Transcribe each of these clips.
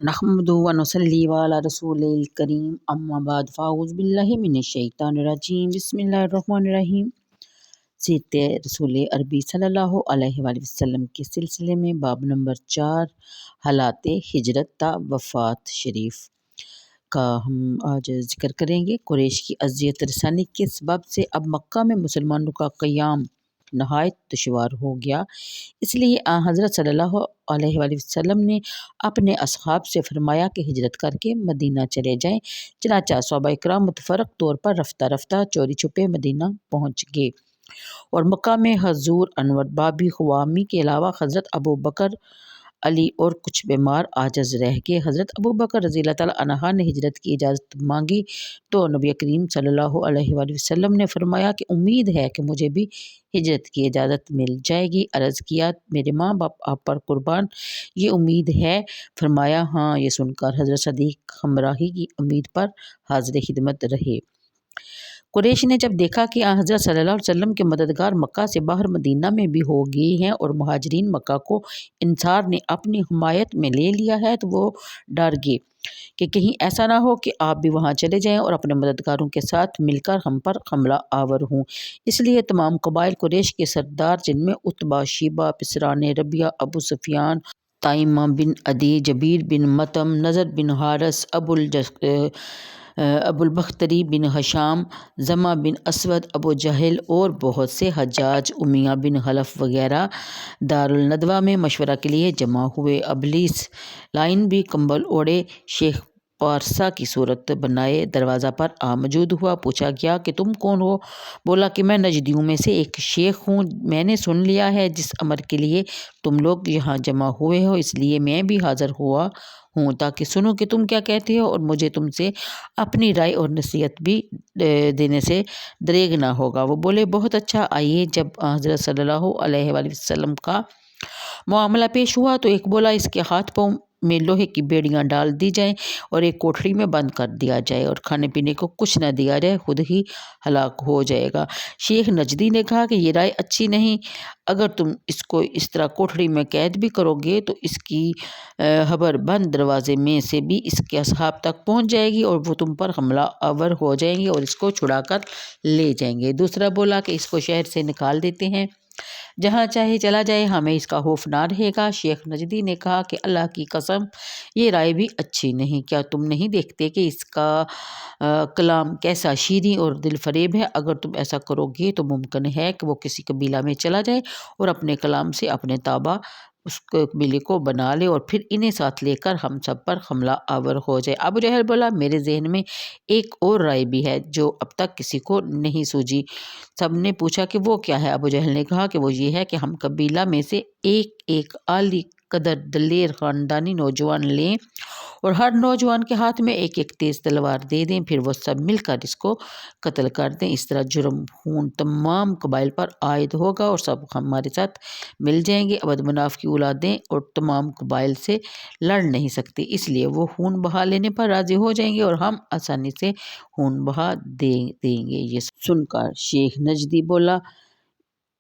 नहमदु व नुसल्ली अला रसूलिल करीम अम्मा बाद फ़ाऊज़ु बिल्लाहि मिनश शैतानिर रजीम बिस्मिल्लाहिर्रहमानिर्रहीम। सीरत रसूल अरबी सल्लल्लाहु अलैहि वसल्लम के सिलसिले में बाब नंबर 4 हालात हिजरत ता वफ़ात शरीफ का हम आज ज़िक्र करेंगे। कुरैश की अज़ियत रसानी के सबब से अब मक्का में मुसलमानों का क़याम नहायत दुश्वार हो गया। इसलिए हज़रत सल्लल्लाहु अलैहि वसल्लम ने अपने असहाब से फरमाया कि हिजरत करके मदीना चले जाएं। चनाचा सहाबा इकराम मुतफरक तौर पर रफ्ता रफ्ता चोरी छुपे मदीना पहुँच गए और मक्का में हजूर अनवर बाबी ख़वामी के अलावा हज़रत अबू बकर अली और कुछ बीमार आजज़ रह गए। हज़रत अबू बकर रज़ियल्लाहु ताला अन्हा ने हिजरत की इजाज़त मांगी तो नबी करीम सल्लल्लाहु अलैहि वसल्लम ने फरमाया कि उम्मीद है कि मुझे भी हिजरत की इजाज़त मिल जाएगी। अर्ज़ किया, मेरे माँ बाप आप पर कुर्बान, ये उम्मीद है? फरमाया, हाँ। ये सुनकर हज़रत सदीक़ हमराही की उम्मीद पर हाज़िर खिदमत रहे। कुरैश ने जब देखा कि हज़रत सल्लल्लाहु अलैहि वसल्लम के मददगार मक्का से बाहर मदीना में भी हो गए हैं और मुहाजिरीन मक्का को इंसार ने अपनी हिमायत में ले लिया है तो वो डर गए कि कहीं ऐसा ना हो कि आप भी वहाँ चले जाएं और अपने मददगारों के साथ मिलकर हम पर हमला आवर हों। इसलिए तमाम कबाइल कुरैश के सरदार, जिनमें उतबा, शीबा, पिसरान रबिया, अबू सुफियान, ताइमा बिन अदी, जबीर बिन मतम, नज़र बिन हारस, अबुल बख्तरी बिन हशाम, जमा बिन असवद, अबू जहल और बहुत से, हज्जाज, उमिया बिन हलफ वगैरह दारुल नदवा में मशवरा के लिए जमा हुए। अबलीस लाइन भी कंबल ओढ़े शेख पारसा की सूरत बनाए दरवाज़ा पर मौजूद हुआ। पूछा गया कि तुम कौन हो? बोला कि मैं नजदियों में से एक शेख हूँ। मैंने सुन लिया है जिस अमर के लिए तुम लोग यहाँ जमा हुए हो, इसलिए मैं भी हाज़िर हुआ हूँ ताकि सुनूं कि तुम क्या कहते हो और मुझे तुमसे अपनी राय और नसीहत भी देने से दरेग ना होगा। वो बोले, बहुत अच्छा। आइए। जब हज़रत सल्लल्लाहु अलैहि वसल्लम का मामला पेश हुआ तो एक बोला, इसके हाथ पाँव में लोहे की बेड़ियां डाल दी जाएं और एक कोठरी में बंद कर दिया जाए और खाने पीने को कुछ न दिया जाए, खुद ही हलाक हो जाएगा। शेख नजदी ने कहा कि ये राय अच्छी नहीं। अगर तुम इसको इस तरह कोठरी में कैद भी करोगे तो इसकी खबर बंद दरवाजे में से भी इसके असहाब तक पहुंच जाएगी और वो तुम पर हमला आवर हो जाएंगे और इसको छुड़ा कर ले जाएंगे। दूसरा बोला कि इसको शहर से निकाल देते हैं, जहाँ चाहे चला जाए, हमें इसका खौफ ना रहेगा। शेख नजदी ने कहा कि अल्लाह की कसम, ये राय भी अच्छी नहीं। क्या तुम नहीं देखते कि इसका कलाम कैसा शीरीं और दिल फरेब है? अगर तुम ऐसा करोगे तो मुमकिन है कि वो किसी कबीला में चला जाए और अपने कलाम से अपने ताबा उस कबीले को बना ले और फिर इन्हें साथ लेकर हम सब पर हमला आवर हो जाए। अबू जहल बोला, मेरे जहन में एक और राय भी है जो अब तक किसी को नहीं सूझी। सब ने पूछा कि वो क्या है? अबू जहल ने कहा कि वो ये है कि हम कबीला में से एक एक आली कदर दलेर ख़ानदानी नौजवान लें और हर नौजवान के हाथ में एक एक तेज़ तलवार दे दें, फिर वो सब मिलकर इसको कत्ल कर दें। इस तरह जुर्म खून तमाम कबाइल पर आयद होगा और सब हमारे साथ मिल जाएंगे। अबद मनाफ की औलादें और तमाम कबाइल से लड़ नहीं सकती, इसलिए वो खून बहा लेने पर राज़ी हो जाएंगे और हम आसानी से खून बहा देंगे। ये सुनकर शेख नजदी बोला,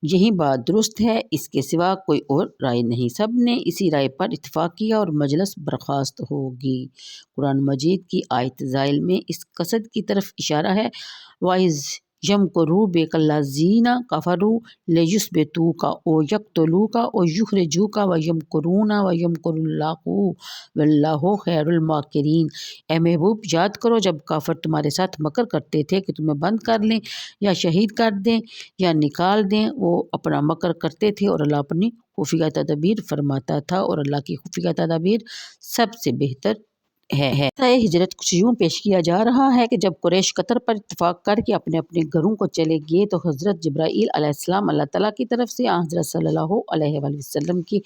यही बात दुरुस्त है, इसके सिवा कोई और राय नहीं। सब ने इसी राय पर इत्तेफाक किया और मजलिस बर्खास्त होगी। कुरान मजीद की आयत ज़ाइल में इस कसद की तरफ इशारा है, वाइज यमकुरू बिकल्लज़ीना कफ़रू लियुस्बितूका ओ यक़्तुलूका ओ युख़रिजूका व यमकुरूना व यमकुरुल्लाहु वल्लाहु खैरुल माकिरीन। ए महबूब, याद करो जब काफिर तुम्हारे साथ मकर करते थे कि तुम्हें बंद कर लें या शहीद कर दें या निकाल दें। वो अपना मकर करते थे और अल्लाह अपनी खुफिया तदबीर फरमाता था और अल्लाह की खुफिया तदबीर सबसे बेहतर है। हिजरत कुछ यूँ पेश किया जा रहा है कि जब कुरैश कतर पर इत्तफाक करके अपने अपने घरों को चले गए तो हज़रत जिब्राईल अलैहिस्सलाम अल्लाह ताला की तरफ से हज़रत सल्लल्लाहु अलैहि वसल्लम की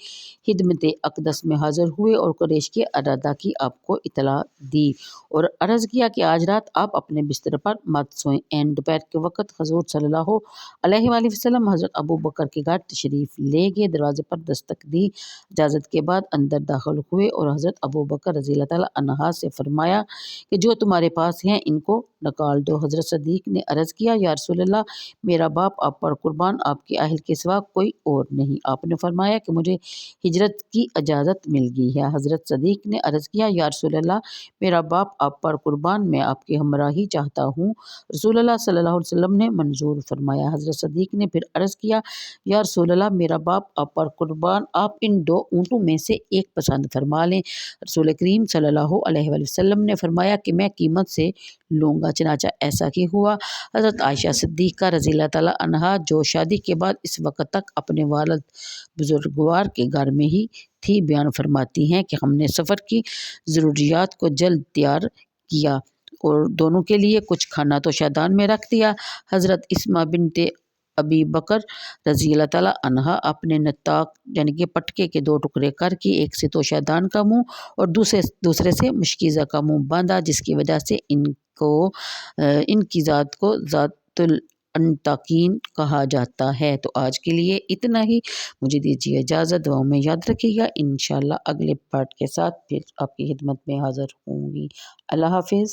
खिदमत अक़दस में हाज़िर हुए और कुरैश के इरादा की आपको इतला दी और अर्ज़ किया कि आज रात आप अपने बिस्तर पर मत सोएं। एन दोपहर के वक़्त हज़ूर सल्लल्लाहु अलैहि वसल्लम हज़रत अबू बकर के घर तशरीफ़ ले गए। दरवाज़े पर दस्तक दी, इजाज़त के बाद अंदर दाखिल हुए और हज़रत अबू बकर रज़ियल्लाहु ताला अन्हु عنہا سے فرمایا کہ جو تمہارے پاس ہیں ان کو نکال دو۔ حضرت صدیق نے عرض کیا یا رسول اللہ میرا باپ آپ پر قربان، آپ کے اہل کے سوا کوئی اور نہیں۔ آپ نے فرمایا کہ مجھے ہجرت کی اجازت مل گئی ہے۔ حضرت صدیق نے عرض کیا یا رسول اللہ میرا باپ آپ پر قربان، میں آپ کی ہمراہی چاہتا ہوں۔ رسول اللہ صلی اللہ علیہ وسلم نے منظور فرمایا۔ حضرت صدیق نے پھر عرض کیا یا رسول اللہ میرا باپ آپ پر قربان، آپ ان 2 اونٹوں میں سے ایک پسند فرما لیں۔ رسول کریم صلی اللہ علیہ وآلہ وسلم نے فرمایا کہ میں قیمت سے لوں گا، چنانچہ ایسا ہی ہوا۔ حضرت عائشہ صدیقہ رضی اللہ تعالیٰ عنہا جو شادی کے بعد اس وقت تک اپنے والد بزرگوار کے گھر میں ہی تھی، بیان فرماتی ہیں کہ ہم نے سفر کی ضروریات کو جلد تیار کیا اور دونوں کے لیے کچھ کھانا تو شادان میں رکھ دیا۔ حضرت اسمہ بنت ابی بکر رضی اللہ تعالیٰ عنہا اپنے نطاق یعنی کہ پٹکے کے 2 ٹکڑے کر کے ایک سے توشادان کا منہ اور دوسرے سے مشکیزہ کا منہ باندھا، جس کی وجہ سے ان کی ذات کو ذات الانتاقین کہا جاتا ہے۔ تو آج کے لیے اتنا ہی، مجھے دیجیے اجازت، دعاؤں میں یاد رکھیے گا۔ انشاءاللہ اگلے پارٹ کے ساتھ پھر آپ کی خدمت میں حاضر ہوں گی۔ اللہ حافظ۔